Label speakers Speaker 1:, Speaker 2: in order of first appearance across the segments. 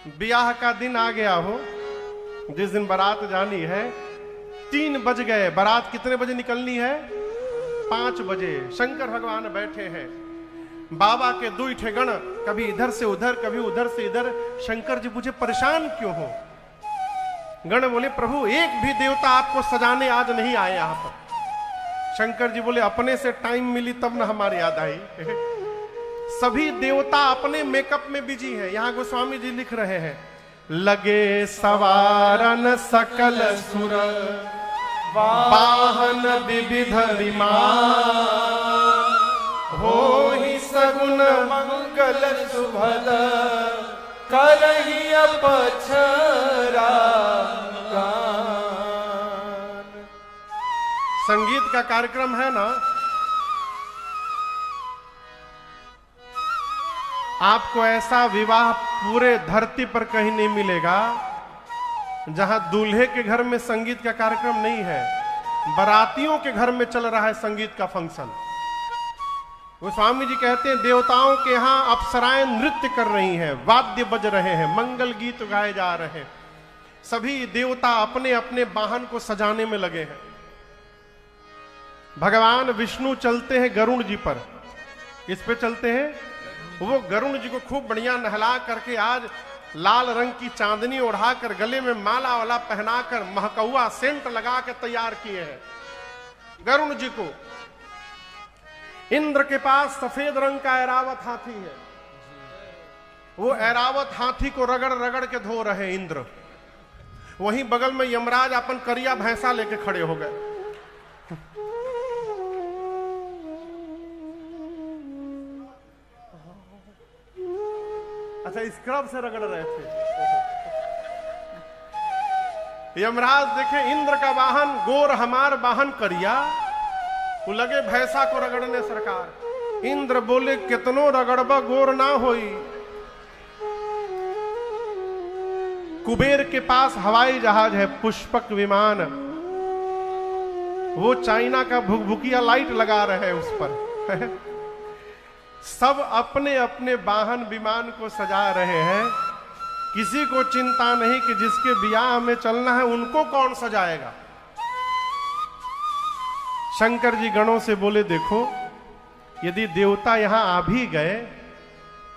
Speaker 1: ब्याह का दिन आ गया हो, जिस दिन बारात जानी है, 3 बज गए। बारात कितने बजे निकलनी है? 5 बजे। शंकर भगवान बैठे हैं, बाबा के 2 ठे गण, कभी इधर से उधर, कभी उधर से इधर। शंकर जी पूछे परेशान क्यों हो? गण बोले प्रभु एक भी देवता आपको सजाने आज नहीं आए यहां पर। शंकर जी बोले अपने से टाइम मिली तब ना हमारी याद आई। सभी देवता अपने मेकअप में बिजी हैं। यहां गोस्वामी जी लिख रहे हैं, लगे सवारन सकल सुर वाहन विविध विमान, हो ही सगुन मंगल सुभद करही अपछरा गान। संगीत का कार्यक्रम है ना, आपको ऐसा विवाह पूरे धरती पर कहीं नहीं मिलेगा जहां दूल्हे के घर में संगीत का कार्यक्रम नहीं है, बारातियों के घर में चल रहा है संगीत का फंक्शन। गोस्वामी जी कहते हैं देवताओं के यहां अप्सराएं नृत्य कर रही हैं, वाद्य बज रहे हैं, मंगल गीत गाए जा रहे हैं। सभी देवता अपने अपने वाहन को सजाने में लगे हैं। भगवान विष्णु चलते हैं गरुड़ जी पर। किस पे चलते हैं? वो गरुड़ जी को खूब बढ़िया नहला करके आज लाल रंग की चांदनी ओढ़ाकर, गले में माला वाला पहनाकर, महकौआ सेंट लगा के तैयार किए हैं गरुड़ जी को। इंद्र के पास सफेद रंग का ऐरावत हाथी है। वो ऐरावत हाथी को रगड़ रगड़ के धो रहे इंद्र। वहीं बगल में यमराज अपन करिया भैंसा लेके खड़े हो गए। अच्छा, स्क्रब से रगड़ रहे थे। यमराज देखे इंद्र का वाहन गोर, हमार वाहन करिया, वो लगे भैंसा को रगड़ने। सरकार इंद्र बोले कितनो रगड़बा गोर ना होई। कुबेर के पास हवाई जहाज है, पुष्पक विमान। वो चाइना का भुकभुकिया लाइट लगा रहे हैं उस पर। सब अपने अपने वाहन विमान को सजा रहे हैं। किसी को चिंता नहीं कि जिसके ब्याह में चलना है उनको कौन सजाएगा। शंकर जी गणों से बोले देखो, यदि देवता यहां आ भी गए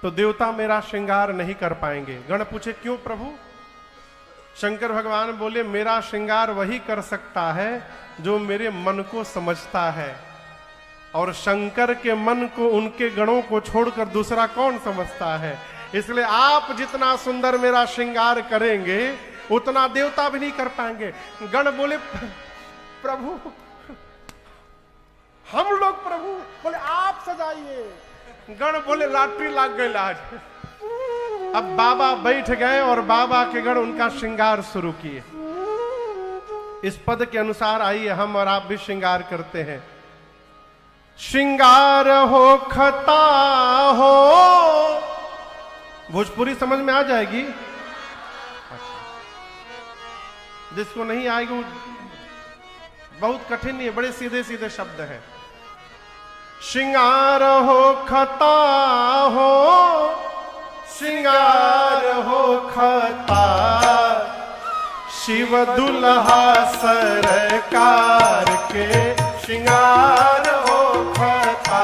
Speaker 1: तो देवता मेरा श्रृंगार नहीं कर पाएंगे। गण पूछे क्यों प्रभु? शंकर भगवान बोले मेरा श्रृंगार वही कर सकता है जो मेरे मन को समझता है, और शंकर के मन को, उनके गणों को छोड़कर दूसरा कौन समझता है। इसलिए आप जितना सुंदर मेरा श्रृंगार करेंगे उतना देवता भी नहीं कर पाएंगे। गण बोले प्रभु हम लोग, प्रभु बोले आप सजाइए। गण बोले लॉटरी लग गई आज। अब बाबा बैठ गए और बाबा के गण उनका श्रृंगार शुरू किए। इस पद के अनुसार आइए हम और आप भी श्रृंगार करते हैं। श्रृंगार हो खता हो, भोजपुरी समझ में आ जाएगी। जिसको नहीं आएगी वो बहुत कठिन नहीं है, बड़े सीधे सीधे शब्द हैं। श्रृंगार हो खता हो, श्रृंगार हो खता, शिव दुल्हा सरकार के श्रृंगार हो खता,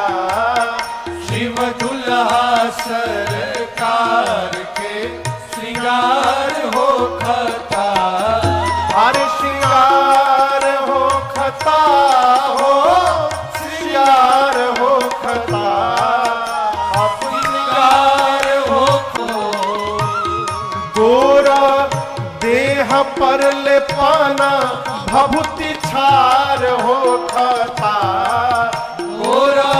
Speaker 1: शिव दुल्हा सरकार के श्रृंगार हो खता। हरे श्रृंगार हो खता हो, श्रृंगार हो खता, श्रृंगार हो गोरा देह पर ले पाना भभूति छार हो खता, गोरा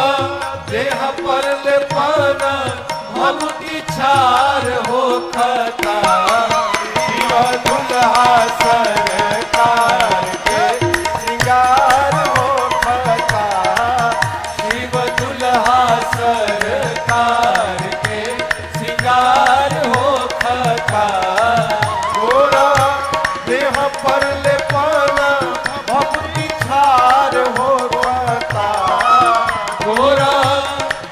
Speaker 1: देह पर ले पाना भभूति छार हो खता, शिव दुल्हा सरकार के श्रृंगार हो खता, शिव दुल्हा सरकार के श्रृंगार हो खता, गोरा देह पर ले पाना भक्ति छार हो खता, गोरा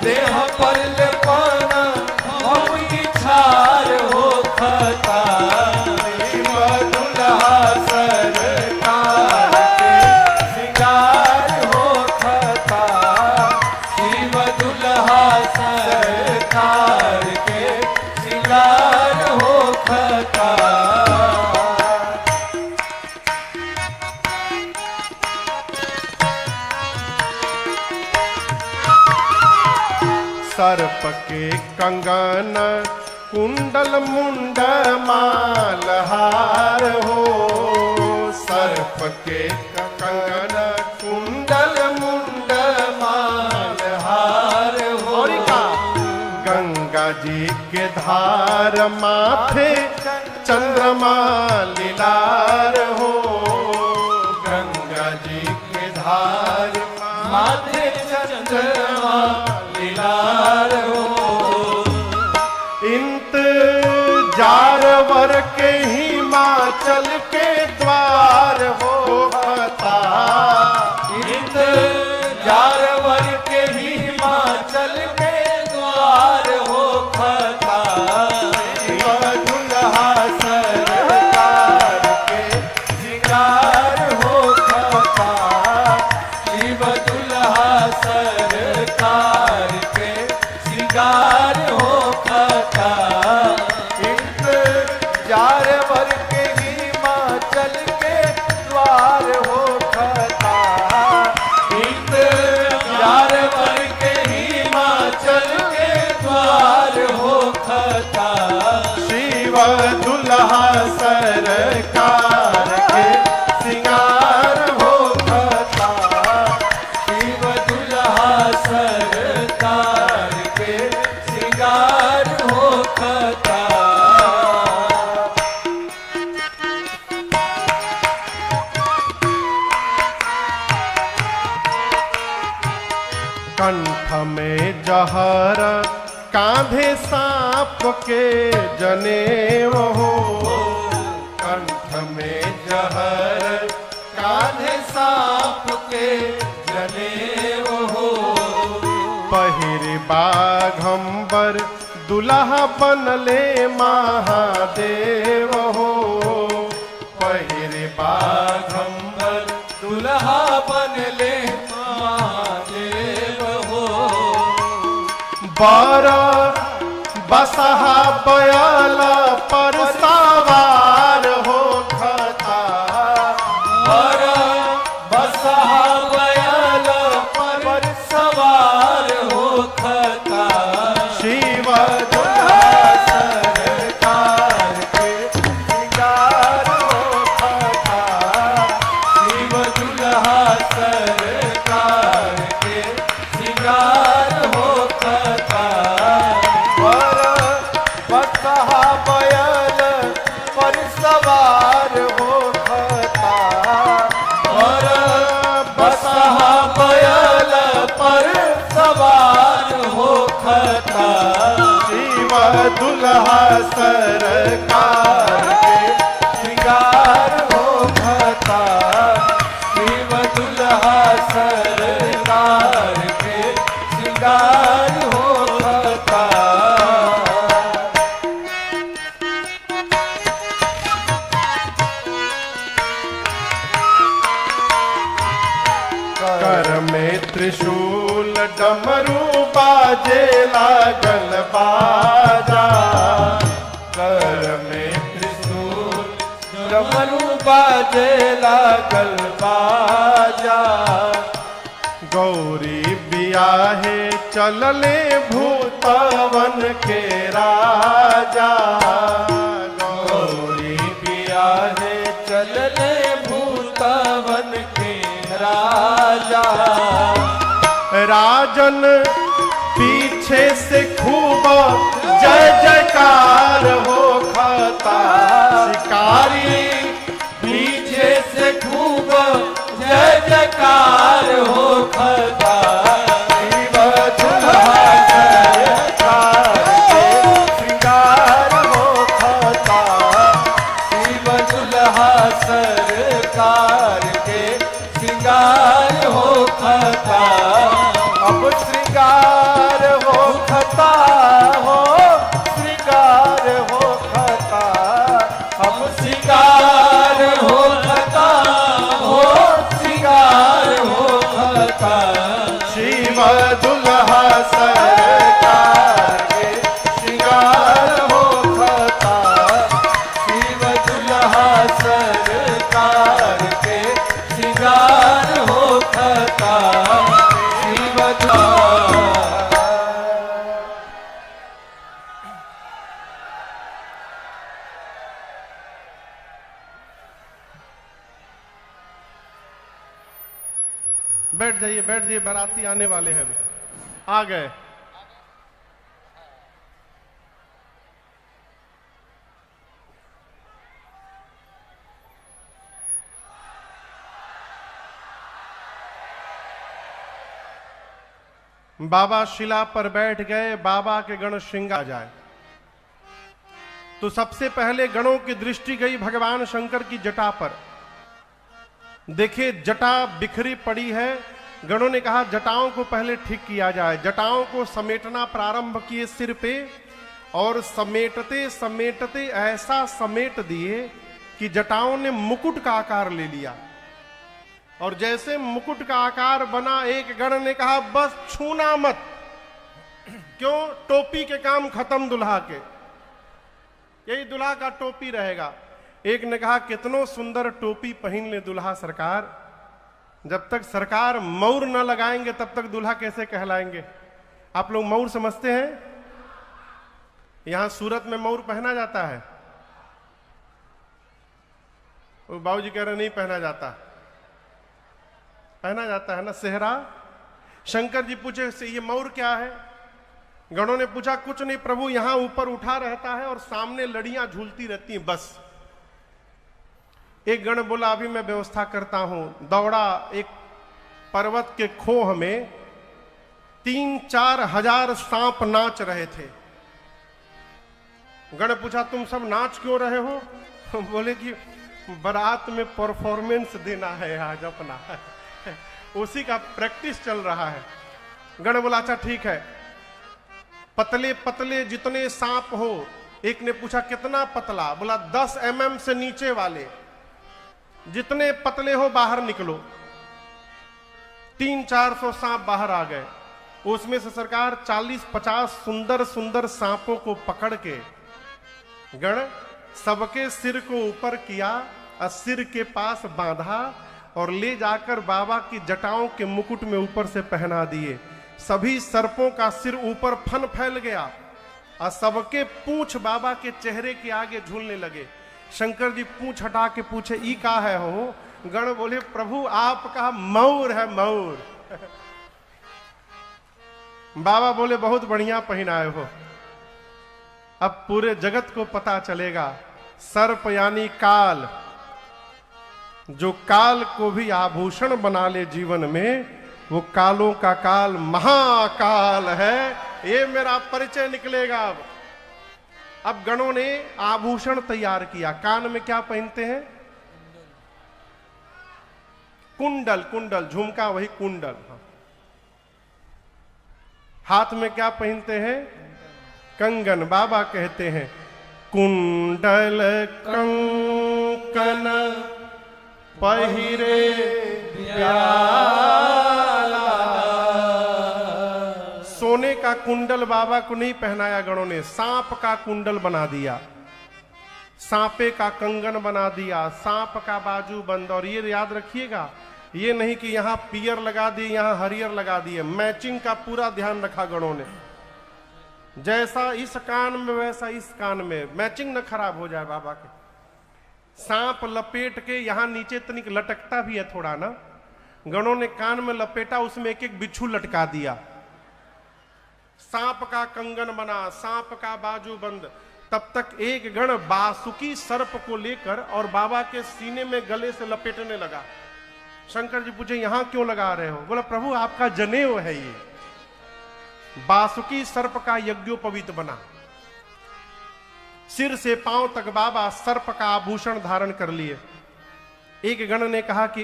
Speaker 1: देह पर ले पाना भक्ति छार हो खता। सर्प के कंगन कुंडल मुंड मालहार हो, सर्प के कंगन कुंडल मुंड मालहार हो। गंगा जी के धार माथे चंद्रमा लीलार हो, गंगा जी के धार माथे चंद्रमा लीलार हो। इंतजार वर के हिमाचल के द्वार हो खता,
Speaker 2: इंतजार वर के हिमाचल के द्वार हो खता।
Speaker 1: दुल्हा सरकार के
Speaker 2: सिंगार हो खता, शिव दुल्हा सरकार के सिंगार हो खता। इंतजार वर के हिमाचल के द्वार हो खता, इंतजार वर के हिमाचल के द्वार हो खता।
Speaker 1: शिव दुल्हा सरकार के सिंगार हो खता,
Speaker 2: शिव दुल्हा सरकार के सिंगार हो खता।
Speaker 1: कंठ में जहर कांधे सांप के जनेव हो, कंठ में जहर
Speaker 2: कान्हे सांप के जनेऊ हो।
Speaker 1: पहिरी बाघंबर दुल्हा बनले महादेव हो, पहिरी बाघंबर
Speaker 2: दुल्हा बनले महादेव हो।
Speaker 1: बर बसहा बयाला पर सवार हो खता,
Speaker 2: और बसहा बैल पर सवार हो खता।
Speaker 1: शिव दुल्हा सरकार के सिंगार हो खता,
Speaker 2: शिव दुल्हा सरकार के सिंगार हो खता।
Speaker 1: वर बसहा बयाल पर सवार हो खता,
Speaker 2: और बसहा बैल पर सवार हो खता।
Speaker 1: शिव दुल्हा सरकार के
Speaker 2: सिंगार हो खता, शिव दुल्हा सरकार के सिंगार हो खता।
Speaker 1: कर में त्रिशूल डमरू बाजे लागल बाजा, कर में
Speaker 2: त्रिशूल डमरू बाजे लागल बाजा।
Speaker 1: गौरी बियाहे चलले भूतवन के राजा,
Speaker 2: गौरी बियाहे चलले भूतवन के राजा।
Speaker 1: राजन पीछे से खूब जय जयकार हो खता, शिकारी
Speaker 2: पीछे से खूब जय जयकार हो खता।
Speaker 1: शिव दुल्हा सरकार के सिंगार हो खता,
Speaker 2: शिव दुल्हा सरकार के सिंगार हो खता।
Speaker 1: अब श्रृंगार हो खता हो, श्रृंगार हो बैठ जाइए, बाराती आने वाले हैं अभी। आ गए। बाबा शिला पर बैठ गए, बाबा के गण श्रृंगार जाए। तो सबसे पहले गणों की दृष्टि गई भगवान शंकर की जटा पर। देखिए जटा बिखरी पड़ी है। गणों ने कहा जटाओं को पहले ठीक किया जाए। जटाओं को समेटना प्रारंभ किए सिर पे, और समेटते समेटते ऐसा समेट दिए कि जटाओं ने मुकुट का आकार ले लिया। और जैसे मुकुट का आकार बना, एक गण ने कहा बस छूना मत। क्यों? टोपी के काम खत्म दुल्हा के, यही दुल्हा का टोपी रहेगा। एक ने कहा कितनो सुंदर टोपी पहन ले दुल्हा सरकार, जब तक सरकार मौर न लगाएंगे तब तक दुल्हा कैसे कहलाएंगे। आप लोग मौर समझते हैं? यहां सूरत में मौर पहना जाता है? वो बाबूजी कह रहे नहीं पहना जाता। पहना जाता है ना सेहरा। शंकर जी पूछे ये मौर क्या है? गणों ने पूछा कुछ नहीं प्रभु, यहां ऊपर उठा रहता है और सामने लड़ियां झूलती रहती हैं बस। एक गण बोला अभी मैं व्यवस्था करता हूं। दौड़ा एक पर्वत के खोह में 3-4 हजार सांप नाच रहे थे। गण पूछा तुम सब नाच क्यों रहे हो? बोले कि बारात में परफॉर्मेंस देना है आज अपना, उसी का प्रैक्टिस चल रहा है। गण बोला अच्छा ठीक है। पतले पतले जितने सांप हो। एक ने पूछा कितना पतला? बोला 10 mm से नीचे वाले जितने पतले हो बाहर निकलो। 300-400 सांप बाहर आ गए। उसमें से सरकार 40-50 सुंदर सुंदर सांपों को पकड़ के गण सबके सिर को ऊपर किया और सिर के पास बांधा और ले जाकर बाबा की जटाओं के मुकुट में ऊपर से पहना दिए। सभी सर्पों का सिर ऊपर फन फैल गया और सबके पूंछ बाबा के चेहरे के आगे झूलने लगे। शंकर जी पूंछ हटा के पूछे ई का है हो? गण बोले प्रभु आपका मौर है मौर। बाबा बोले बहुत बढ़िया पहनाए हो। अब पूरे जगत को पता चलेगा सर्प यानी काल, जो काल को भी आभूषण बना ले जीवन में, वो कालों का काल महाकाल है। ये मेरा परिचय निकलेगा। अब गणों ने आभूषण तैयार किया। कान में क्या पहनते हैं? कुंडल। कुंडल झुमका वही कुंडल। हाथ में क्या पहनते हैं? कंगन। बाबा कहते हैं कुंडल कंकन पहिरे प्याला। सोने का कुंडल बाबा को नहीं पहनाया गणों ने, सांप का कुंडल बना दिया, सांपे का कंगन बना दिया, सांप का बाजू बंद। और ये याद रखिएगा, ये नहीं कि यहां पियर लगा दिए यहां हरियर लगा दिए, मैचिंग का पूरा ध्यान रखा गणों ने। जैसा इस कान में वैसा इस कान में, मैचिंग न खराब हो जाए बाबा के। सांप लपेट के यहां नीचे तनिक लटकता भी है थोड़ा ना, गणों ने कान में लपेटा, उसमें एक एक बिच्छू लटका दिया। सांप का कंगन बना, सांप का बाजू बंद। तब तक एक गण बासुकी सर्प को लेकर और बाबा के सीने में गले से लपेटने लगा। शंकर जी पूछे यहां क्यों लगा रहे हो? बोला प्रभु आपका जनेऊ है ये। बासुकी सर्प का यज्ञोपवीत बना। सिर से पांव तक बाबा सर्प का आभूषण धारण कर लिए। एक गण ने कहा कि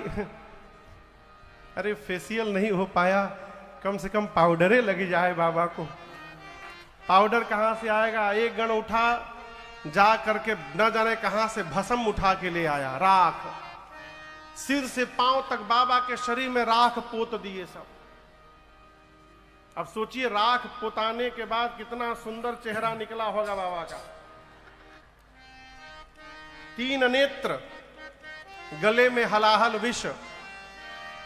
Speaker 1: अरे फेशियल नहीं हो पाया, कम से कम पाउडरे लगी जाए बाबा को। पाउडर कहां से आएगा? एक गण उठा, जा करके न जाने कहां से भस्म उठा के ले आया, राख। सिर से पांव तक बाबा के शरीर में राख पोत दिए सब। अब सोचिए राख पोताने के बाद कितना सुंदर चेहरा निकला होगा बाबा का। 3 नेत्र, गले में हलाहल विष,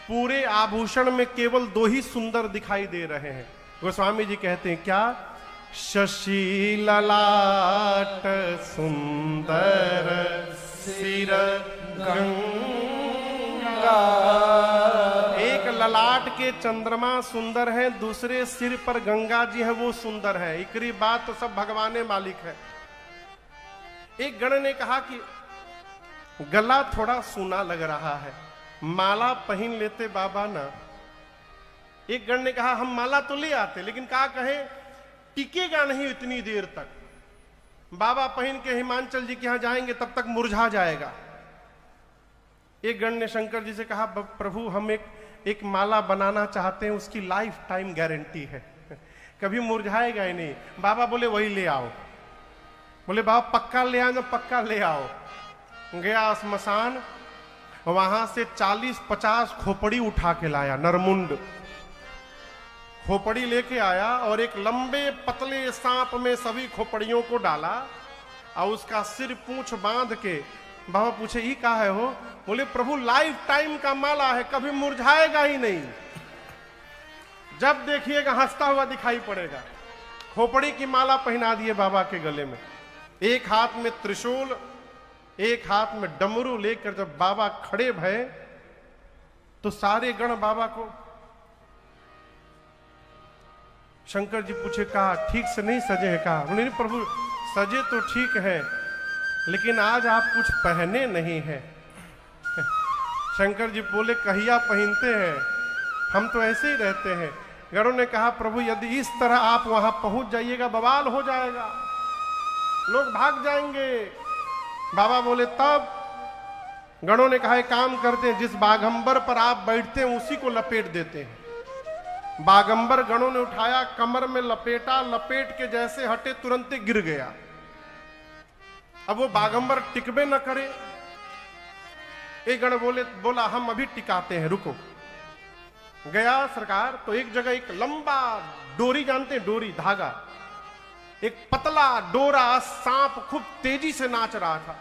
Speaker 1: पूरे आभूषण में केवल 2 ही सुंदर दिखाई दे रहे हैं। गोस्वामी जी कहते हैं क्या? शशि ललाट सुंदर सिर गंगा। एक ललाट के चंद्रमा सुंदर हैं, दूसरे सिर पर गंगा जी हैं, वो सुंदर है। इकरी बात तो सब भगवाने मालिक है। एक गण ने कहा कि गला थोड़ा सूना लग रहा है, माला पहन लेते बाबा ना। एक गण ने कहा हम माला तो ले आते, लेकिन क्या कहे टिकेगा नहीं इतनी देर तक। बाबा पहन के हिमांचल जी के यहां जाएंगे तब तक मुरझा जाएगा। एक गण ने शंकर जी से कहा प्रभु हम एक माला बनाना चाहते हैं, उसकी लाइफ टाइम गारंटी है, कभी मुरझाएगा ही नहीं। बाबा बोले वही ले आओ। बोले बाबा पक्का ले आओ ना? पक्का ले आओ। गया स्मशान, वहां से 40-50 खोपड़ी उठा के लाया, नरमुंड खोपड़ी लेके आया और एक लंबे पतले सांप में सभी खोपड़ियों को डाला और उसका सिर पूंछ बांध के बाबा पूछे ये क्या है हो? बोले प्रभु लाइफ टाइम का माला है, कभी मुरझाएगा ही नहीं, जब देखिएगा हंसता हुआ दिखाई पड़ेगा। खोपड़ी की माला पहना दिए बाबा के गले में, एक हाथ में त्रिशूल, एक हाथ में डमरू लेकर जब बाबा खड़े भये तो सारे गण बाबा को, शंकर जी पूछे कहा ठीक से नहीं सजे है? कहा बोले नहीं प्रभु सजे तो ठीक है, लेकिन आज आप कुछ पहने नहीं है। शंकर जी बोले कहिया पहनते हैं, हम तो ऐसे ही रहते हैं। गणों ने कहा प्रभु यदि इस तरह आप वहां पहुंच जाइएगा बवाल हो जाएगा, लोग भाग जाएंगे। बाबा बोले तब? गणों ने कहा एक काम करते हैं, जिस बागंबर पर आप बैठते हैं उसी को लपेट देते हैं। बागंबर गणों ने उठाया, कमर में लपेटा, लपेट के जैसे हटे तुरंत ही गिर गया। अब वो बागंबर टिकबे न करे। एक गण बोला हम अभी टिकाते हैं, रुको। गया सरकार तो एक जगह एक लंबा डोरी, जानते हैं डोरी, धागा, एक पतला डोरा सांप खूब तेजी से नाच रहा था।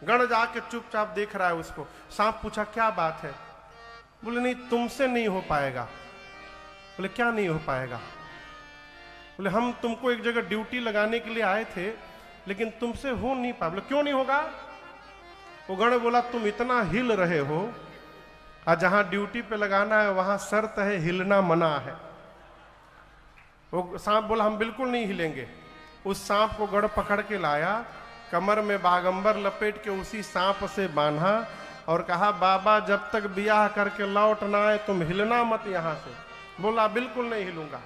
Speaker 1: गण जाके चुपचाप देख रहा है उसको। सांप पूछा क्या बात है? बोले नहीं तुमसे नहीं हो पाएगा। बोले क्या नहीं हो पाएगा? बोले हम तुमको एक जगह ड्यूटी लगाने के लिए आए थे, लेकिन तुमसे हो नहीं पाया। बोले क्यों नहीं होगा? वो गण बोला तुम इतना हिल रहे हो और जहां ड्यूटी पे लगाना है वहां शर्त है, हिलना मना है। वो सांप बोला हम बिल्कुल नहीं हिलेंगे। उस सांप को गण पकड़ के लाया, कमर में बागंबर लपेट के उसी सांप से बांधा और कहा बाबा जब तक ब्याह करके लौट ना आए तुम हिलना मत यहां से। बोला बिल्कुल नहीं हिलूंगा।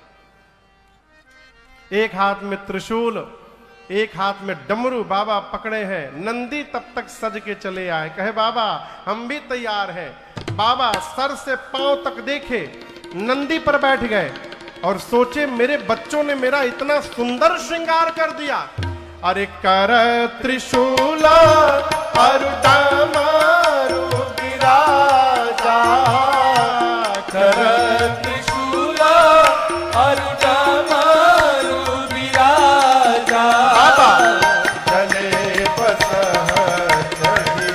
Speaker 1: एक हाथ में त्रिशूल, एक हाथ में डमरू बाबा पकड़े हैं। नंदी तब तक सज के चले आए, कहे बाबा हम भी तैयार हैं। बाबा सर से पांव तक देखे, नंदी पर बैठ गए और सोचे मेरे बच्चों ने मेरा इतना सुंदर श्रृंगार कर दिया। अरे कर त्रिशूल अरु दामारु विराजा,
Speaker 2: कर त्रिशूल अरु दामारु विराजा,
Speaker 1: चले बस चढ़ी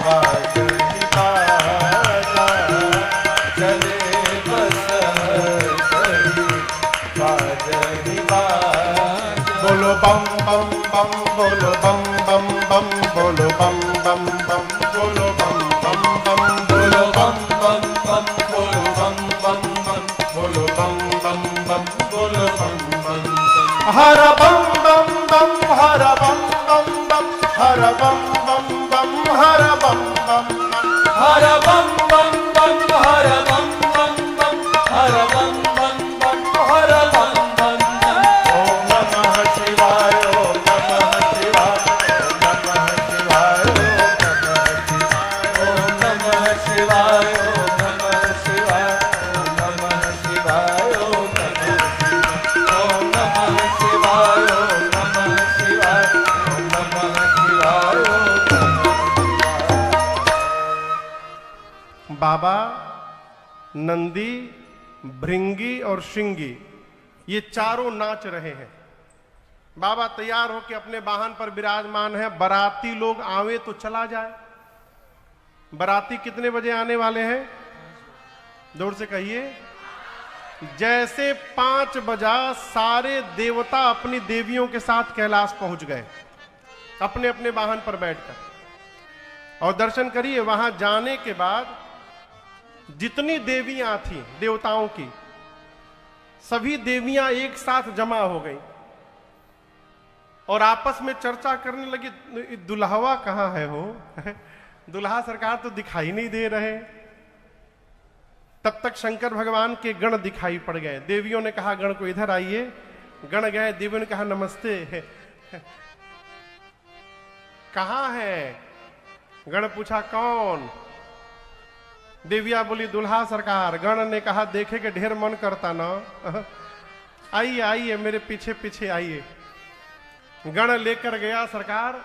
Speaker 1: बाजनी बाजा,
Speaker 2: चले बस चढ़ी बाजनी बाजा।
Speaker 1: बोलो बम बम बम, बोलो बम बम बम, बोलो बम बम बम, बोलो बम बम बम, बोलो बम बम बम, बोलो बम बम बम, बोलो बम बम बम, बोलो बम बम बम। हर बम बम बम, हर बम बम बम, हर बम बम बम, हर बम बम बम,
Speaker 2: हर बम बम बम, हर बम बम बम, हर बम बम बम, हर बम बम बम।
Speaker 1: ओम नमः शिवाय, ओम नमः शिवाय, ओम नमः शिवाय,
Speaker 2: ओम नमः शिवाय, ओम नमः शिवाय, ओम नमः शिवाय, ओम नमः शिवाय, ओम नमः शिवाय, ओम नमः शिवाय, ओम नमः शिवाय।
Speaker 1: बाबा नंदी, भृंगी और श्रृंगी ये चारों नाच रहे हैं। बाबा तैयार होकर अपने वाहन पर विराजमान है। बाराती लोग आवे तो चला जाए। बाराती कितने बजे आने वाले हैं? जोर से कहिए। जैसे 5 बजा सारे देवता अपनी देवियों के साथ कैलाश पहुंच गए, अपने अपने वाहन पर बैठकर। और दर्शन करिए, वहां जाने के बाद जितनी देवियां थी देवताओं की, सभी देवियां एक साथ जमा हो गई और आपस में चर्चा करने लगी, दुल्हवा कहां है हो? दुल्हा सरकार तो दिखाई नहीं दे रहे। तब तक शंकर भगवान के गण दिखाई पड़ गए। देवियों ने कहा गण को इधर आइए। गण गए, देवियों ने कहा नमस्ते। कहां है? गण पूछा कौन? देविया बोली दुल्हा सरकार। गण ने कहा देखे के ढेर मन करता ना, आइए आइए मेरे पीछे पीछे आइए। गण लेकर गया सरकार,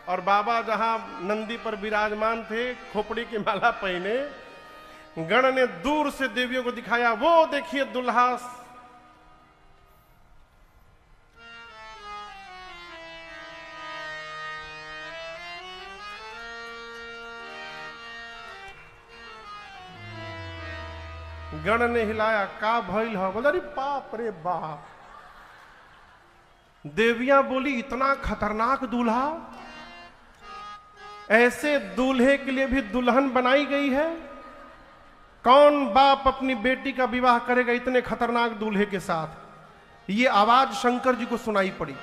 Speaker 1: और बाबा जहां नंदी पर विराजमान थे, खोपड़ी की माला पहने, गण ने दूर से देवियों को दिखाया, वो देखिए दुल्हा। गण ने हिलाया, का भइल है? बोला अरे बाप रे बाप। देवियां बोली इतना खतरनाक दूल्हा, ऐसे दूल्हे के लिए भी दुल्हन बनाई गई है? कौन बाप अपनी बेटी का विवाह करेगा इतने खतरनाक दूल्हे के साथ? ये आवाज शंकर जी को सुनाई पड़ी।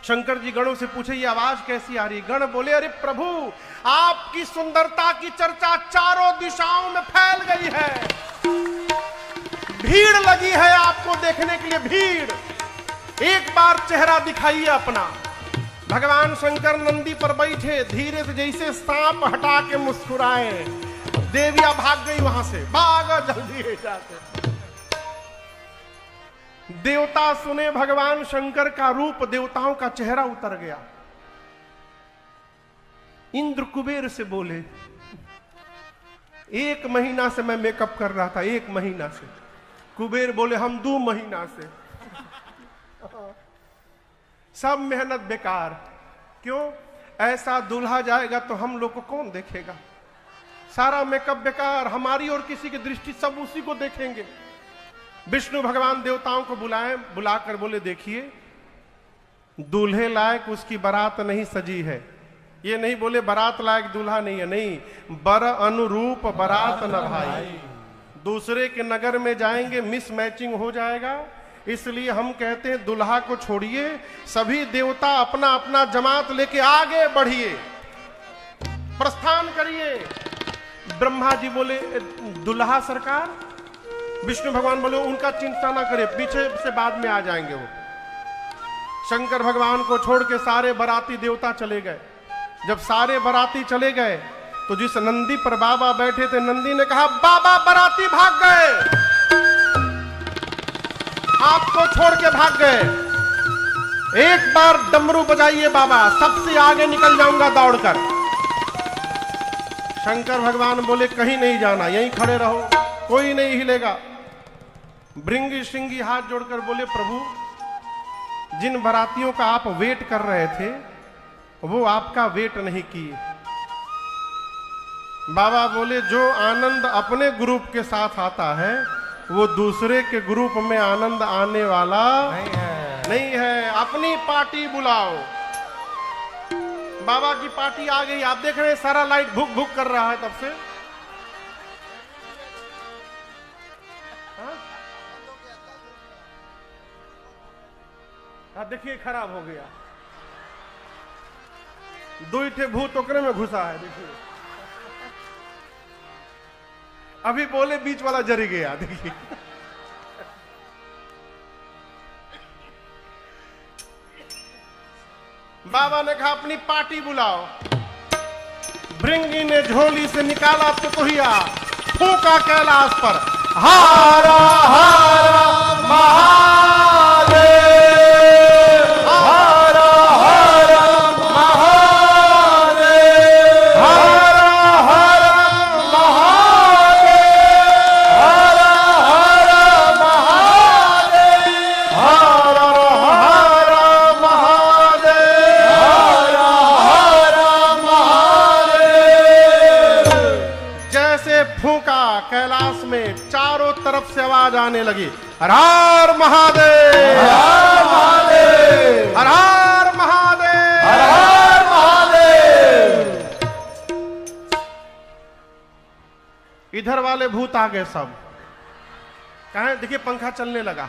Speaker 1: शंकर जी गणों से पूछे ये आवाज कैसी आ रही? गण बोले अरे प्रभु, आपकी सुंदरता की चर्चा चारों दिशाओं में फैल गई है, भीड़ लगी है आपको देखने के लिए, भीड़। एक बार चेहरा दिखाइए अपना। भगवान शंकर नंदी पर बैठे, धीरे से जैसे सांप हटा के मुस्कुराए। देवियां भाग गई वहां से, भागा जल्दी जाके। देवता सुने भगवान शंकर का रूप, देवताओं का चेहरा उतर गया। इंद्र कुबेर से बोले 1 महीना से मैं मेकअप कर रहा था, 1 महीना से। कुबेर बोले हम 2 महीना से। सब मेहनत बेकार। क्यों? ऐसा दूल्हा जाएगा तो हम लोग को कौन देखेगा? सारा मेकअप बेकार, हमारी और किसी की दृष्टि सब उसी को देखेंगे। विष्णु भगवान देवताओं को बुलाकर बोले देखिए, दूल्हे लायक उसकी बारात नहीं सजी है। ये नहीं बोले बारात लायक दूल्हा नहीं है, नहीं, बर अनुरूप बारात न भाई। दूसरे के नगर में जाएंगे, मिस मैचिंग हो जाएगा। इसलिए हम कहते हैं दुल्हा को छोड़िए, सभी देवता अपना अपना जमात लेके आगे बढ़िए, प्रस्थान करिए। ब्रह्मा जी बोले दुल्हा सरकार। विष्णु भगवान बोले उनका चिंता ना करे, पीछे से बाद में आ जाएंगे वो। शंकर भगवान को छोड़ के सारे बराती देवता चले गए। जब सारे बराती चले गए तो जिस नंदी पर बाबा बैठे थे, नंदी ने कहा बाबा बराती भाग गए, आपको छोड़ के भाग गए। एक बार डमरू बजाइए बाबा, सबसे आगे निकल जाऊंगा दौड़कर। शंकर भगवान बोले कहीं नहीं जाना, यहीं खड़े रहो, कोई नहीं हिलेगा। भृंगी श्रृंगी हाथ जोड़कर बोले प्रभु, जिन बरातियों का आप वेट कर रहे थे वो आपका वेट नहीं किए। बाबा बोले जो आनंद अपने ग्रुप के साथ आता है वो दूसरे के ग्रुप में आनंद आने वाला नहीं है। अपनी पार्टी बुलाओ। बाबा की पार्टी आ गई, आप देख रहे हैं सारा लाइट भुक भुक कर रहा है तब से। देखिए खराब हो गया, 2 ठे भूत ओकरे में घुसा है। देखिए अभी बोले बीच वाला जरी गया। देखिए बाबा ने कहा अपनी पार्टी बुलाओ। भृंगी ने झोली से निकाला तुतुहिया, फूका कैलाश पर, हारा हारा महादेव, हारा हारा महादेव, हारा हारा महादेव, हारा हारा महादेव, हारा हारा महादेव, हारा हारा महादेव। जैसे फूका कैलाश में चारों तरफ से आवाज आने लगी, हर हर महादेव, हर महादेव, हर हर महादेव, हर हर महादेव। इधर वाले भूत आ गए सब। कहें देखिए पंखा चलने लगा,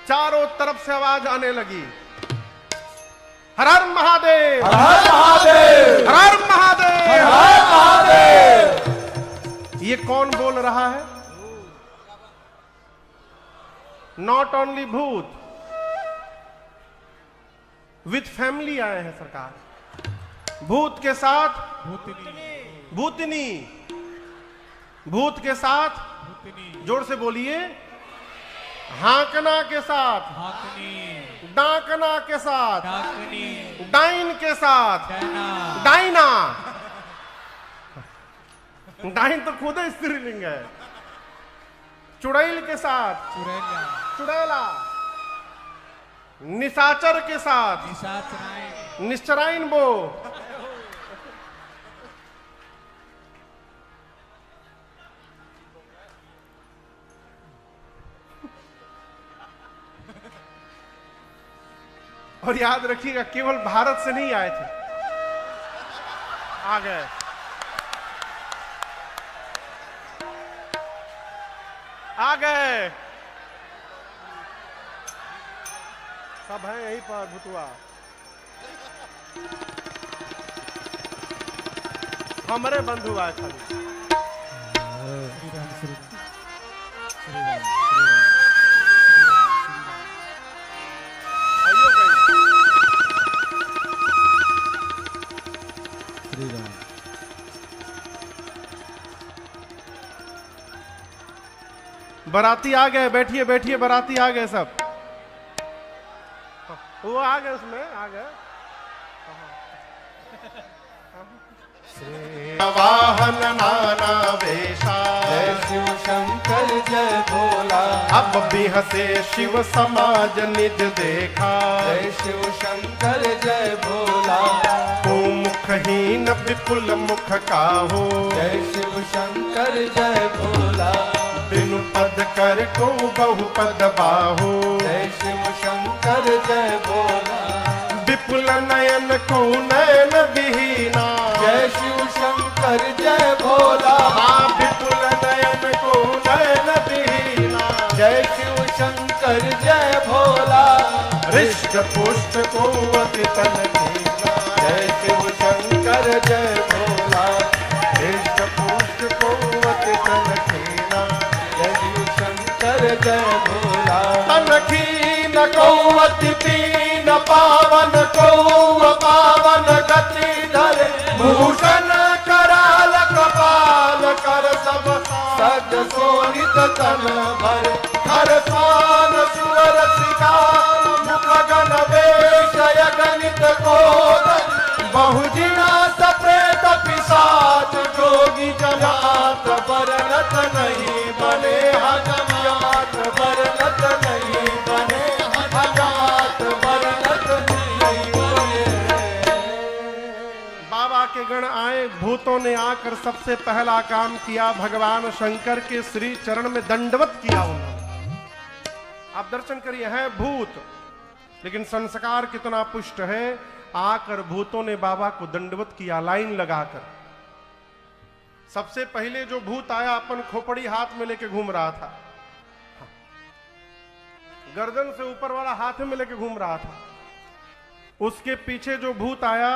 Speaker 1: चारों तरफ से आवाज आने लगी, हर हर महादेव,
Speaker 2: हर हर महादेव,
Speaker 1: हर हर महादेव,
Speaker 2: हर हर महादेव।
Speaker 1: ये कौन बोल रहा है? नॉट ओनली भूत, विथ फैमिली आए हैं सरकार। भूत के साथ भूतनी, भूत के साथ जोर से बोलिए, हाकना के साथ, डाकना के साथ, डाइन के साथ, डाइना। डाइन तो खुद ही स्त्रीलिंग है। चुड़ैल के साथ, चुड़ैला। निशाचर के साथ, निश्चराइन बो। और याद रखिएगा केवल भारत से नहीं आए थे, आ गए। आ गए सब है यहीं पर भुतुआ। हमारे बंधु आए खाली। आइयो गई। बाराती आ गए, बैठिए बैठिए, बाराती आ गए सब। वो आ गए, उसमें आ गए। वाहन नाना वेशा,
Speaker 2: जय शिव शंकर जय भोला।
Speaker 1: अब भी हंसे शिव समाज निज देखा,
Speaker 2: जय शिव शंकर जय भोला।
Speaker 1: को मुखहीन विपुल मुख काहो,
Speaker 2: जय शिव शंकर जय भोला।
Speaker 1: बिनु पद कर को बहु पद बाहो,
Speaker 2: जय शिव शंकर जय भोला।
Speaker 1: विपुल नयन को नयन विहीना,
Speaker 2: जय शिव शंकर जय भोला।
Speaker 1: हाँ विपुल नयन को नयन विहीना,
Speaker 2: जय शिव शंकर जय भोला।
Speaker 1: हृष्ट पुष्ट को अति तन कीना,
Speaker 2: जय शिव शंकर जय भोला।
Speaker 1: हृष्ट पुष्ट को अति तन कीना,
Speaker 2: जय शिव शंकर जय भोला।
Speaker 1: तन कीन को
Speaker 2: अति पीन पावन को पावन गति धर। भूषण कराल कपाल कर सब सज सोनित तन भर। हर स्वान सुवर शिकार मुख गण वेशय गणित कोद। बहुजिना सप्रेत पिशाच जोगी जमात बरनत नहीं बने हजमात बरनत नहीं बने हजमात बरनत नहीं बने।
Speaker 1: बाबा के गण आए, भूतों ने आकर सबसे पहला काम किया, भगवान शंकर के श्री चरण में दंडवत किया उन्होंने। आप दर्शन करिए, है भूत लेकिन संस्कार कितना पुष्ट है। आकर भूतों ने बाबा को दंडवत किया, लाइन लगाकर। सबसे पहले जो भूत आया अपन खोपड़ी हाथ में लेके घूम रहा था, गर्दन से ऊपर वाला हाथ में लेके घूम रहा था। उसके पीछे जो भूत आया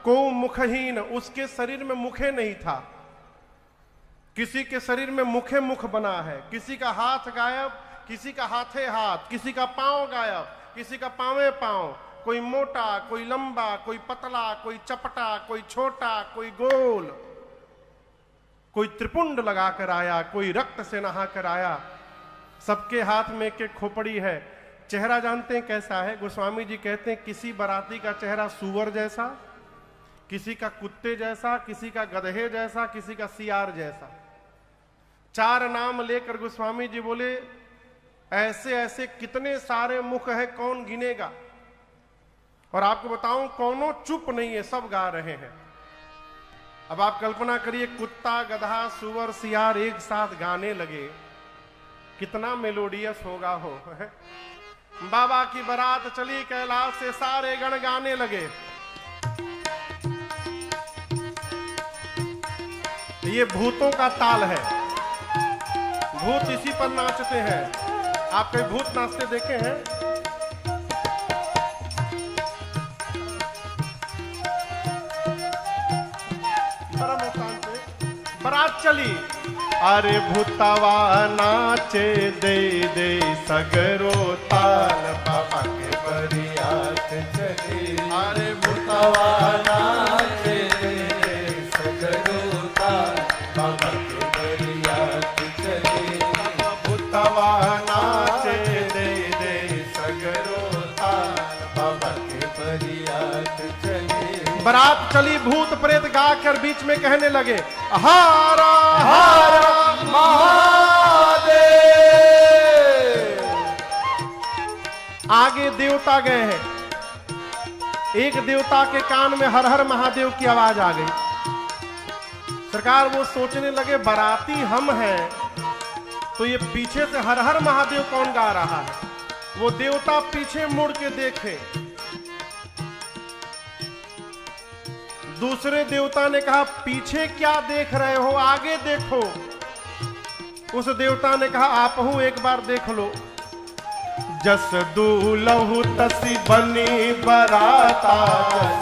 Speaker 1: को मुखहीन, उसके शरीर में मुखे नहीं था। किसी के शरीर में मुखे मुख बना है, किसी का हाथ गायब, किसी का हाथे हाथ, किसी का पांव गायब, किसी का पांवे पांव। कोई मोटा, कोई लंबा, कोई पतला, कोई चपटा, कोई छोटा, कोई गोल। कोई त्रिपुंड लगाकर आया, कोई रक्त से नहाकर आया। सबके हाथ में एक एक खोपड़ी है। चेहरा जानते हैं कैसा है? गोस्वामी जी कहते हैं किसी बाराती का चेहरा सूअर जैसा, किसी का कुत्ते जैसा, किसी का गधे जैसा, किसी का सियार जैसा। 4 नाम लेकर गोस्वामी जी बोले ऐसे ऐसे कितने सारे मुख है, कौन गिनेगा। और आपको बताऊं कौनों चुप नहीं है, सब गा रहे हैं। अब आप कल्पना करिए, कुत्ता, गधा, सुअर, सियार एक साथ गाने लगे, कितना मेलोडियस होगा हो। बाबा की बारात चली कैलाश से, सारे गण गाने लगे। ये भूतों का ताल है, भूत इसी पर नाचते हैं। आप कहीं भूत नाचते देखे हैं? बारात चली, अरे भूतवा नाचे दे दे सगरो ताल, बाबा के बरियात चली। अरे भूतवा नाचे दे दे सगरो ताल, बाबा के बरियात चली। भूतवा नाचे दे दे सगरो ताल, बाबा के बरियात चली। बारात चली, भूत प्रेत गा कर बीच में कहने लगे, हारा हारा महादेव। आगे देवता गए हैं, एक देवता के कान में हर हर महादेव की आवाज आ गई। सरकार वो सोचने लगे बाराती हम हैं, तो ये पीछे से हर हर महादेव कौन गा रहा है। वो देवता पीछे मुड़ के देखे, दूसरे देवता ने कहा पीछे क्या देख रहे हो, आगे देखो। उस देवता ने कहा आप हूं, एक बार देख लो। जस दूलहु तसी बनी बराता,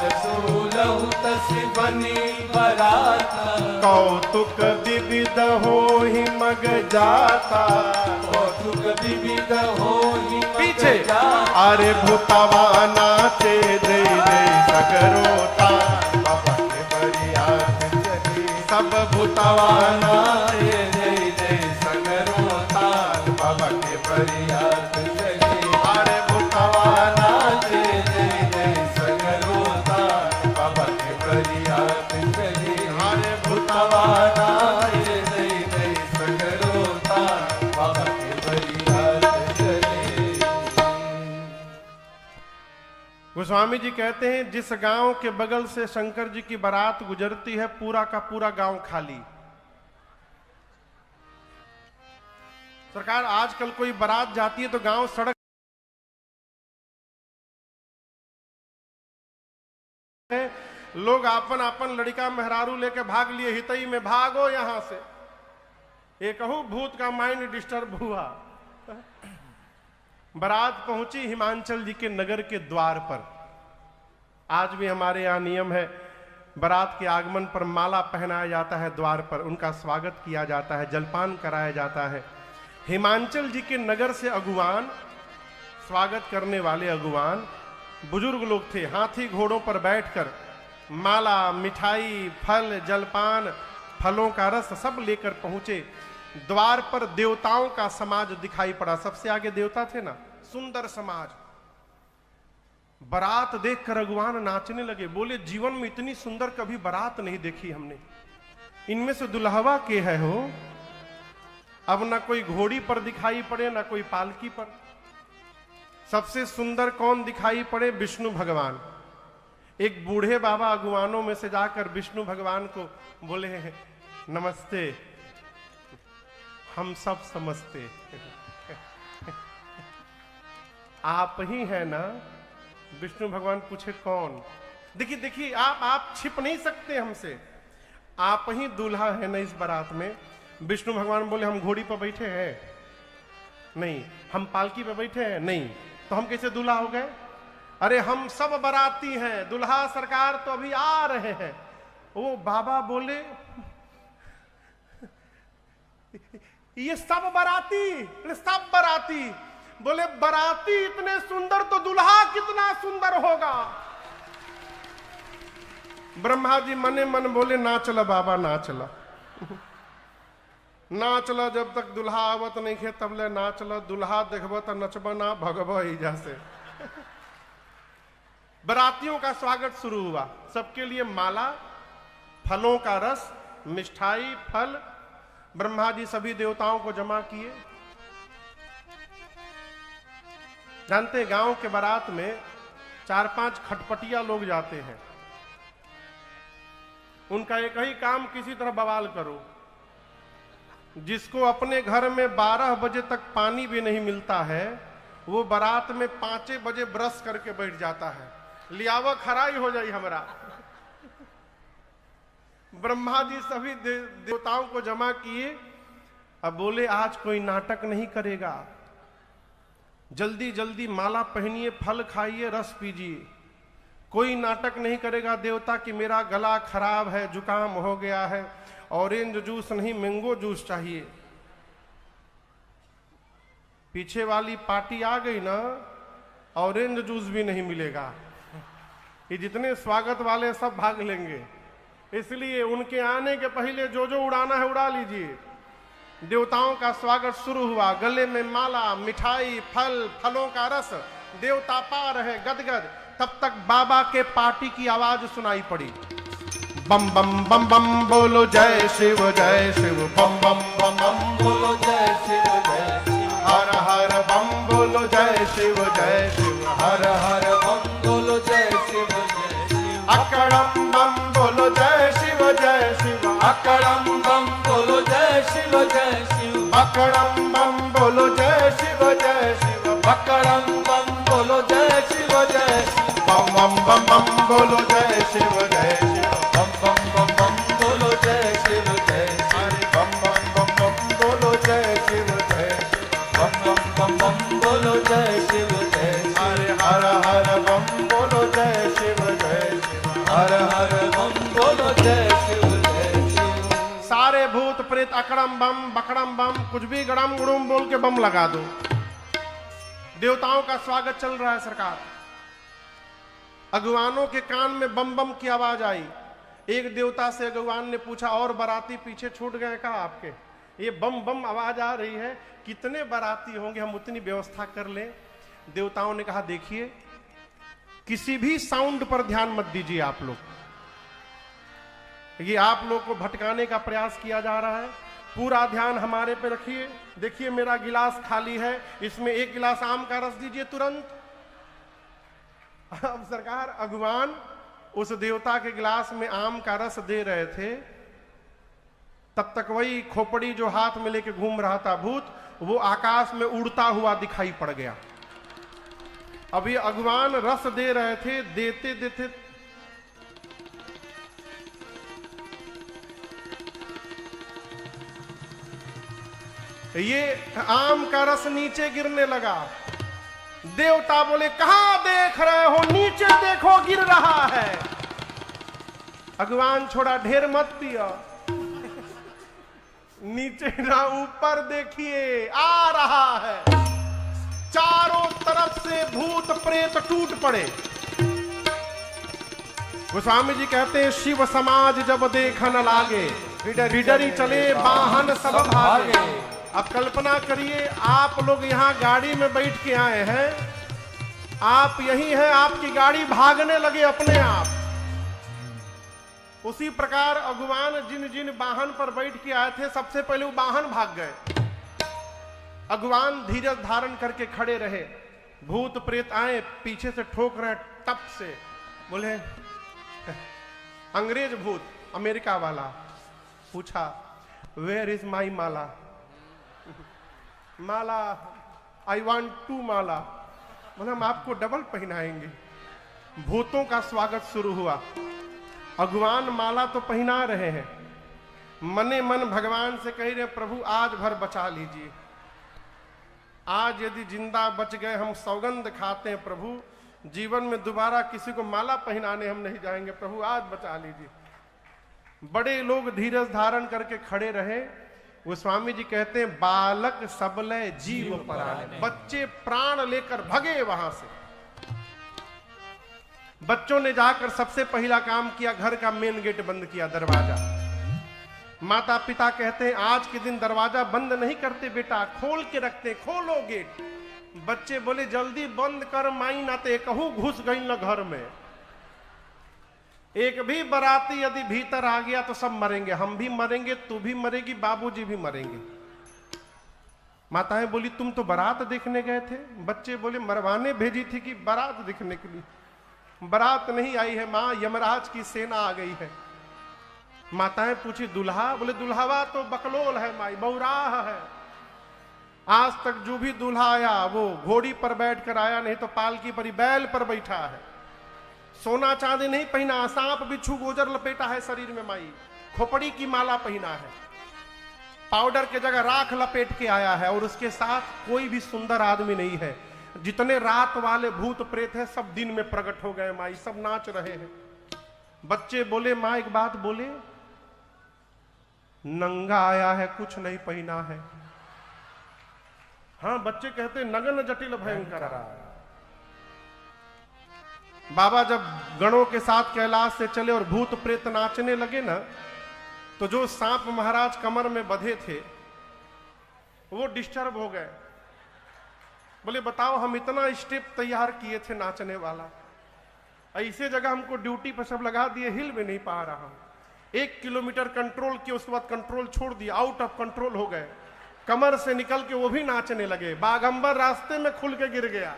Speaker 2: जस दूलहु तसी बनी बराता,
Speaker 1: कौतुक विविध होहि मग जाता,
Speaker 2: कौतुक विविध होहि मग
Speaker 1: पीछे
Speaker 2: जाता।
Speaker 1: अरे भूतवा नाचे दे दे सगरो ताल, बाबा के बरियात चली। सब भूतवा नाचे दे दे सगरो ताल, बाबा के बरियात चली। अरे भूतवा नाचे दे दे सगरो ताल, बाबा के बरियात चली। अरे भूतवा नाचे दे दे सगरो ताल, बाबा के बरियात चली। गोस्वामी जी कहते हैं जिस गांव के बगल से शंकर जी की बारात गुजरती है, पूरा का पूरा गांव खाली। सरकार आजकल कोई बारात जाती है तो गांव सड़क है, लोग आपन आपन लड़का मेहरारू लेके भाग लिए, हितई में भागो यहां से। ये कहूं भूत का माइंड डिस्टर्ब हुआ। बारात पहुंची हिमांचल जी के नगर के द्वार पर। आज भी हमारे यहां नियम है, बारात के आगमन पर माला पहनाया जाता है, द्वार पर उनका स्वागत किया जाता है, जलपान कराया जाता है। हिमांचल जी के नगर से अगुवान, स्वागत करने वाले अगुवान बुजुर्ग लोग थे, हाथी घोड़ों पर बैठकर माला, मिठाई, फल, जलपान, फलों का रस सब लेकर पहुंचे। द्वार पर देवताओं का समाज दिखाई पड़ा, सबसे आगे देवता थे ना, सुंदर समाज। बारात देखकर अगुवान नाचने लगे, बोले जीवन में इतनी सुंदर कभी बारात नहीं देखी हमने। इनमें से दुल्हवा के है हो? अब ना कोई घोड़ी पर दिखाई पड़े ना कोई पालकी पर। सबसे सुंदर कौन दिखाई पड़े? विष्णु भगवान। एक बूढ़े बाबा अगुवानों में से जाकर विष्णु भगवान को बोले नमस्ते, हम सब समझते आप ही है ना। विष्णु भगवान पूछे कौन? देखिए देखिए, आप छिप नहीं सकते हमसे, आप ही दूल्हा है ना इस बारात में। विष्णु भगवान बोले हम घोड़ी पर बैठे हैं? नहीं। हम पालकी पर बैठे हैं? नहीं। तो हम कैसे दूल्हा हो गए? अरे हम सब बाराती हैं, दूल्हा सरकार तो अभी आ रहे हैं। वो बाबा बोले ये सब बाराती? सब बाराती। बोले बाराती इतने सुंदर तो दूल्हा कितना सुंदर होगा। ब्रह्मा जी मने मन बोले ना चला बाबा, ना चला ना चला, जब तक दूल्हा आवत नहीं खे तब ले ना चला। दूल्हा देखब तो नचब ना, भगब ईजा से। बारातियों का स्वागत शुरू हुआ। सबके लिए माला, फलों का रस, मिष्ठाई, फल। ब्रह्मा जी सभी देवताओं को जमा किए। जानते गांव के बारात में 4-5 खटपटिया लोग जाते हैं। उनका एक ही काम, किसी तरह बवाल करो। जिसको अपने घर में 12 बजे तक पानी भी नहीं मिलता है, वो बारात में 5 बजे ब्रश करके बैठ जाता है। लियावा खराई हो जाई हमरा। ब्रह्मा जी सभी देवताओं को जमा किए। अब बोले आज कोई नाटक नहीं करेगा, जल्दी जल्दी माला पहनिए, फल खाइए, रस पीजिए। कोई नाटक नहीं करेगा देवता कि मेरा गला खराब है, जुकाम हो गया है, ऑरेंज जूस नहीं मैंगो जूस चाहिए। पीछे वाली पार्टी आ गई ना, ऑरेंज जूस भी नहीं मिलेगा। ये जितने स्वागत वाले सब भाग लेंगे। इसलिए उनके आने के पहले जो जो उड़ाना है उड़ा लीजिए। देवताओं का स्वागत शुरू हुआ। गले में माला, मिठाई, फल, फलों का रस, देवता पा रहे गदगद। तब तक बाबा के पार्टी की आवाज सुनाई पड़ी। बम बम बम बम बोलो जय शिव बम बम बम बम
Speaker 2: बोलो जय शिव जय शिव।
Speaker 1: हर हर बम बोलो जय शिव हर हर
Speaker 2: बम बोलो जय शिव जय शिव।
Speaker 1: अकड़म बम बोलो जय शिव
Speaker 2: अकड़म बम बोलो जय शिव जय शिव।
Speaker 1: अकड़म बम बोलो जय शिव
Speaker 2: अकड़म बम बोलो जय शिव जय शिव।
Speaker 1: बम बम बम बम बोलो जय शिव
Speaker 2: बम बम बम बम बोलो जय शिव जय शिव।
Speaker 1: अरे बम बम बम बम बोलो जय शिव
Speaker 2: बम बम बम बम बोलो जय शिव जय शिव।
Speaker 1: अरे हर हर बम बोलो जय शिव
Speaker 2: हर हर बम बोलो जय शिव जय शिव।
Speaker 1: सारे भूत प्रेत अकड़म बम बकड़म बम कुछ भी गड़म गुड़म बोल के बम लगा दो। देवताओं का स्वागत चल रहा है सरकार। अगवानों के कान में बम बम की आवाज आई। एक देवता से अगवान ने पूछा और बाराती पीछे छूट गए कहा आपके? ये बम बम आवाज आ रही है, कितने बाराती होंगे, हम उतनी व्यवस्था कर लें। देवताओं ने कहा देखिए किसी भी साउंड पर ध्यान मत दीजिए आप लोग। ये आप लोग को भटकाने का प्रयास किया जा रहा है। पूरा ध्यान हमारे पे रखिए। देखिए मेरा गिलास खाली है, इसमें एक गिलास आम का रस दीजिए तुरंत। अब सरकार अगवान उस देवता के गिलास में आम का रस दे रहे थे, तब तक वही खोपड़ी जो हाथ में लेके घूम रहा था भूत, वो आकाश में उड़ता हुआ दिखाई पड़ गया। अभी अगवान रस दे रहे थे, देते देते ये आम का रस नीचे गिरने लगा। देवता बोले कहां देख रहे हो, नीचे देखो गिर रहा है। अगवान छोड़ा ढेर मत पिया, नीचे ना ऊपर देखिए आ रहा है। चारों तरफ से भूत प्रेत टूट पड़े। गोस्वामी जी कहते हैं शिव समाज जब देख न लागे, बिडरी चले वाहन सब भागे। अब कल्पना करिए आप लोग यहाँ गाड़ी में बैठ के आए हैं, आप यही हैं, आपकी गाड़ी भागने लगे अपने आप। उसी प्रकार अगवान जिन जिन वाहन पर बैठ के आए थे सबसे पहले वो वाहन भाग गए। अगवान धीरज धारण करके खड़े रहे। भूत प्रेत आए पीछे से ठोक रहे टप से। बोले अंग्रेज भूत अमेरिका वाला पूछा where is my mala? Mala I want to mala. बोले हम आपको डबल पहनाएंगे। भूतों का स्वागत शुरू हुआ। अगवान माला तो पहना रहे हैं, मने मन भगवान से कह रहे प्रभु आज भर बचा लीजिए। आज यदि जिंदा बच गए हम सौगंध खाते हैं प्रभु, जीवन में दोबारा किसी को माला पहनाने हम नहीं जाएंगे, प्रभु आज बचा लीजिए। बड़े लोग धीरज धारण करके खड़े रहे। वो स्वामी जी कहते हैं बालक सबले जीव पराने, बच्चे प्राण लेकर भगे वहां से। बच्चों ने जाकर सबसे पहला काम किया, घर का मेन गेट बंद किया, दरवाजा। माता पिता कहते हैं आज के दिन दरवाजा बंद नहीं करते बेटा, खोल के रखते, खोलो गेट। बच्चे बोले जल्दी बंद कर माई, ना तो कहूं घुस गई न घर में। एक भी बराती यदि भीतर आ गया तो सब मरेंगे, हम भी मरेंगे, तू भी मरेगी, बाबूजी भी मरेंगे। माताएं बोली तुम तो बारात देखने गए थे। बच्चे बोले मरवाने भेजी थी कि बारात देखने के लिए? बारात नहीं आई है माँ, यमराज की सेना आ गई है। माताएं पूछी दुल्हा? बोले दुल्हावा तो बकलोल है माई, बौराह है। आज तक जो भी दूल्हा आया वो घोड़ी पर बैठ कर आया, नहीं तो पालकी पर ही बैल पर बैठा है। सोना चांदी नहीं पहना, सांप बिच्छू गोजर लपेटा है शरीर में माई। खोपड़ी की माला पहना है, पाउडर के जगह राख लपेट के आया है, और उसके साथ कोई भी सुंदर आदमी नहीं है। जितने रात वाले भूत प्रेत हैं सब दिन में प्रकट हो गए माई, सब नाच रहे हैं। बच्चे बोले माँ एक बात बोले, नंगा आया है, कुछ नहीं पहना है। हाँ, बच्चे कहते नगन जटिल भयंकर। बाबा जब गणों के साथ कैलाश से चले और भूत प्रेत नाचने लगे ना, तो जो सांप महाराज कमर में बंधे थे वो डिस्टर्ब हो गए। बोले बताओ, हम इतना स्टेप तैयार किए थे नाचने वाला, ऐसे जगह हमको ड्यूटी पर सब लगा दिए, हिल भी नहीं पा रहा हूं। 1 किलोमीटर कंट्रोल किया, उसके बाद कंट्रोल छोड़ दिया, आउट ऑफ कंट्रोल हो गए। कमर से निकल के वो भी नाचने लगे। बागंबर रास्ते में खुल के गिर गया।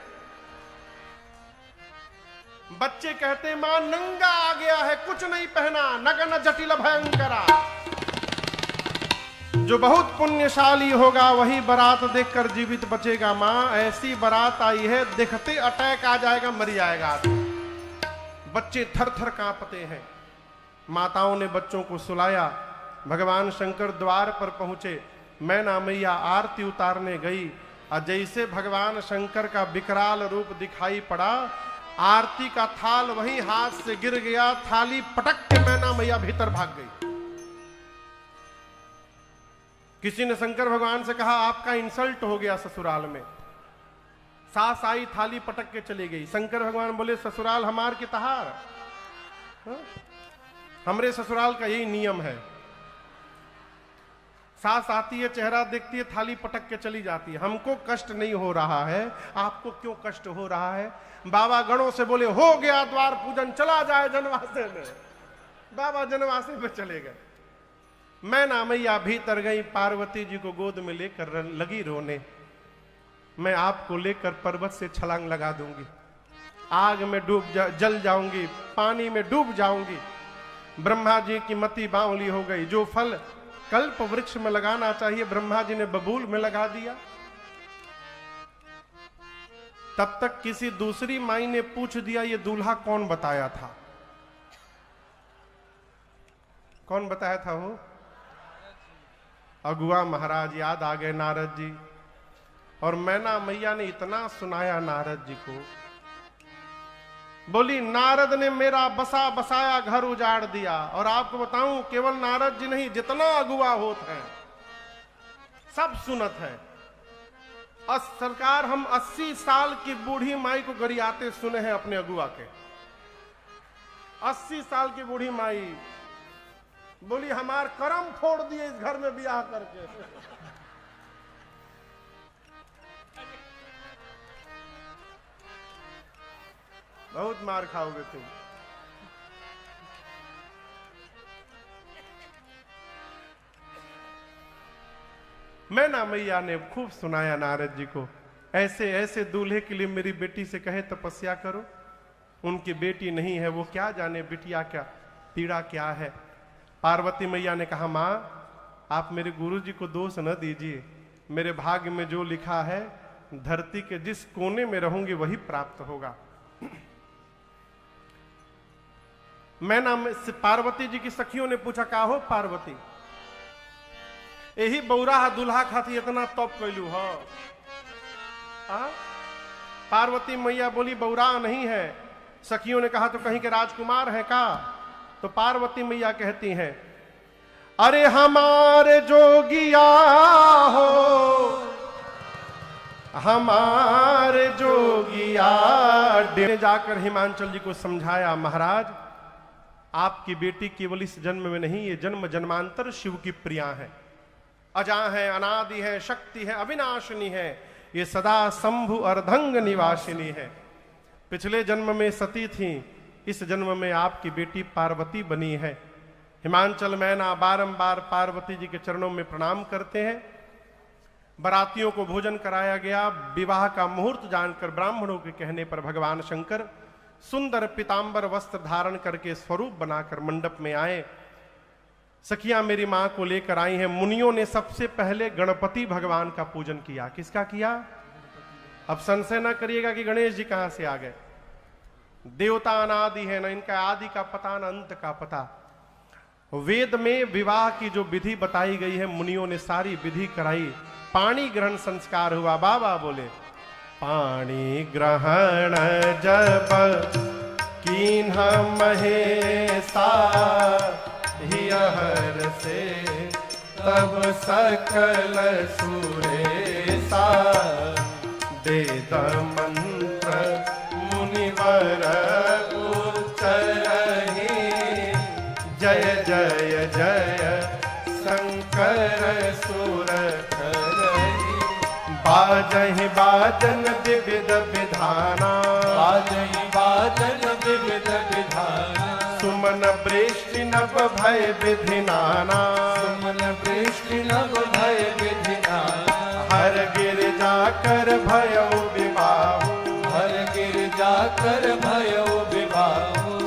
Speaker 1: बच्चे कहते मां नंगा आ गया है, कुछ नहीं पहना, नगन जटिल भयंकरा। जो बहुत पुण्यशाली होगा वही बारात देखकर जीवित बचेगा। मां ऐसी बारात आई है, देखते अटैक आ जाएगा, मर जाएगा। बच्चे थर थर कांपते हैं। माताओं ने बच्चों को सुलाया। भगवान शंकर द्वार पर पहुंचे। मैना मैया आरती उतारने गई, और जैसे भगवान शंकर का विकराल रूप दिखाई पड़ा, आरती का थाल वहीं हाथ से गिर गया। थाली पटक के मैना मैया भीतर भाग गई। किसी ने शंकर भगवान से कहा आपका इंसल्ट हो गया ससुराल में। सास आई, थाली पटक के चली गई। शंकर भगवान बोले ससुराल हमार की तहार, हमरे ससुराल का यही नियम है। सास आती है, चेहरा देखती है, थाली पटक के चली जाती है। हमको कष्ट नहीं हो रहा है, आपको क्यों कष्ट हो रहा है? बाबा गणों से बोले हो गया द्वार पूजन, चला जाए जनवासे में। बाबा जनवासे में चले गए। मैना मैया भीतर गई, पार्वती जी को गोद में लेकर लगी रोने। मैं आपको लेकर पर्वत से छलांग लगा दूंगी, आग में जल जाऊंगी, पानी में डूब जाऊंगी। ब्रह्मा जी की मति बावली हो गई। जो फल कल्प वृक्ष में लगाना चाहिए ब्रह्मा जी ने बबूल में लगा दिया। तब तक किसी दूसरी माई ने पूछ दिया ये दूल्हा कौन बताया था? कौन बताया था वो? अगुआ महाराज। याद आ गए नारद जी। और मैना मैया ने इतना सुनाया नारद जी को, बोली नारद ने मेरा बसा बसाया घर उजाड़ दिया। और आपको बताऊं केवल नारद जी नहीं, जितना अगुआ होत है सब सुनत है। और सरकार हम 80 साल की बूढ़ी माई को गरियाते सुने हैं अपने अगुआ के। 80 साल की बूढ़ी माई बोली हमार करम फोड़ दिए इस घर में ब्याह करके। बहुत मार खाओगे तुम। मैना मैया ने खूब सुनाया नारद जी को। ऐसे ऐसे दूल्हे के लिए मेरी बेटी से कहे तपस्या करो। उनकी बेटी नहीं है, वो क्या जाने बिटिया क्या पीड़ा क्या है। पार्वती मैया ने कहा मां आप मेरे गुरु जी को दोष न दीजिए, मेरे भाग्य में जो लिखा है धरती के जिस कोने में रहूंगी वही प्राप्त होगा। मैना से पार्वती जी की सखियों ने पूछा का हो पार्वती, यही बौरा दुल्हा खाती इतना तप कैलू हो? पार्वती मैया बोली बौरा नहीं है। सखियों ने कहा तो कहीं के राजकुमार है का? तो पार्वती मैया कहती हैं अरे हमारे जोगिया हो, हमारे जोगिया। डेरे जाकर हिमांचल जी को समझाया महाराज आपकी बेटी केवल इस जन्म में नहीं, ये जन्म जन्मांतर शिव की प्रिया है, अजा है, अनादि है, शक्ति है, अविनाशिनी है, ये सदा शंभु अर्धंग निवासिनी है। पिछले जन्म में सती थी, इस जन्म में आपकी बेटी पार्वती बनी है। हिमांचल मैना बारंबार पार्वती जी के चरणों में प्रणाम करते हैं। बरातियों को भोजन कराया गया। विवाह का मुहूर्त जानकर ब्राह्मणों के कहने पर भगवान शंकर सुंदर पीतांबर वस्त्र धारण करके स्वरूप बनाकर मंडप में आए। सखियां मेरी मां को लेकर आई हैं। मुनियों ने सबसे पहले गणपति भगवान का पूजन किया। किसका किया? अब संशय ना करिएगा कि गणेश जी कहां से आ गए। देवता अनादि है, ना इनका आदि का पता ना अंत का पता। वेद में विवाह की जो विधि बताई गई है, मुनियों ने सारी विधि कराई। पाणी ग्रहण संस्कार हुआ। बाबा बोले, पाणी ग्रहण जब कीन्ह महेशा, हियहर से तब सकल सुरेशा, वेद मंत्र मुनिवर उच्चरहि, जय जय जय शंकर सुर करहि। बाजहि बाजन विविध विधाना,
Speaker 2: बाजहि बाजन विविध विधाना,
Speaker 1: सुमन वृष्टि नभ भय विधि नाना,
Speaker 2: सुमन वृष्टि नभ भय विधि नाना,
Speaker 1: हर गिरिजा कर भयो विवाह,
Speaker 2: हर गिरिजा कर भयो विवाह,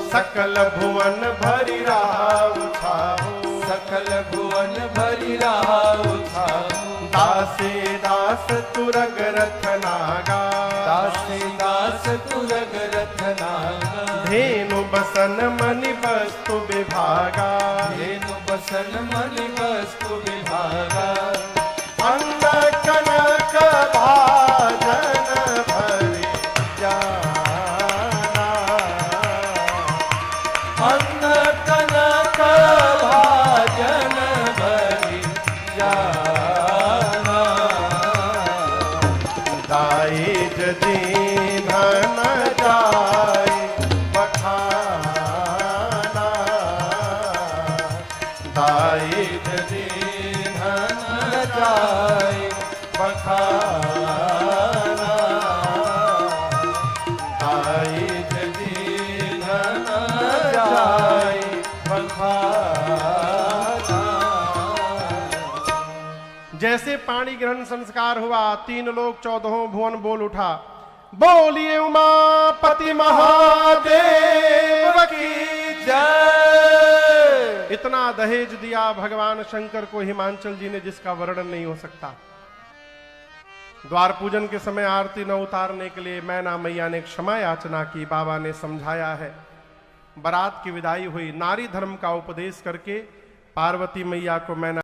Speaker 1: सकल भुवन भरि राहु छाहु,
Speaker 2: सकल भुवन भरि राहु छाहु,
Speaker 1: दासी दास तुरग रथ नागा,
Speaker 2: दासी दास तुरग रथ नागा,
Speaker 1: धेनु बसन मणि वस्तु विभागा,
Speaker 2: धेनु बसन मणि वस्तु विभागा,
Speaker 1: अंग कनक भाजन भरि जाना,
Speaker 2: अन्न कनक भाजन भरि जाना,
Speaker 1: दाइज दीन न जाय बखाना, दाइज दीन न जाय बखाना, दाइज दीन न जाय बखाना। जैसे पाणी ग्रहण संस्कार हुआ, 3 लोक 14 भुवन बोल उठा, बोलिए उमापति महादेव की
Speaker 2: जय।
Speaker 1: इतना दहेज दिया भगवान शंकर को हिमांचल जी ने, जिसका वर्णन नहीं हो सकता। द्वार पूजन के समय आरती न उतारने के लिए मैना मैया ने क्षमा याचना की। बाबा ने समझाया है। बारात की विदाई हुई। नारी धर्म का उपदेश करके पार्वती मैया को मैना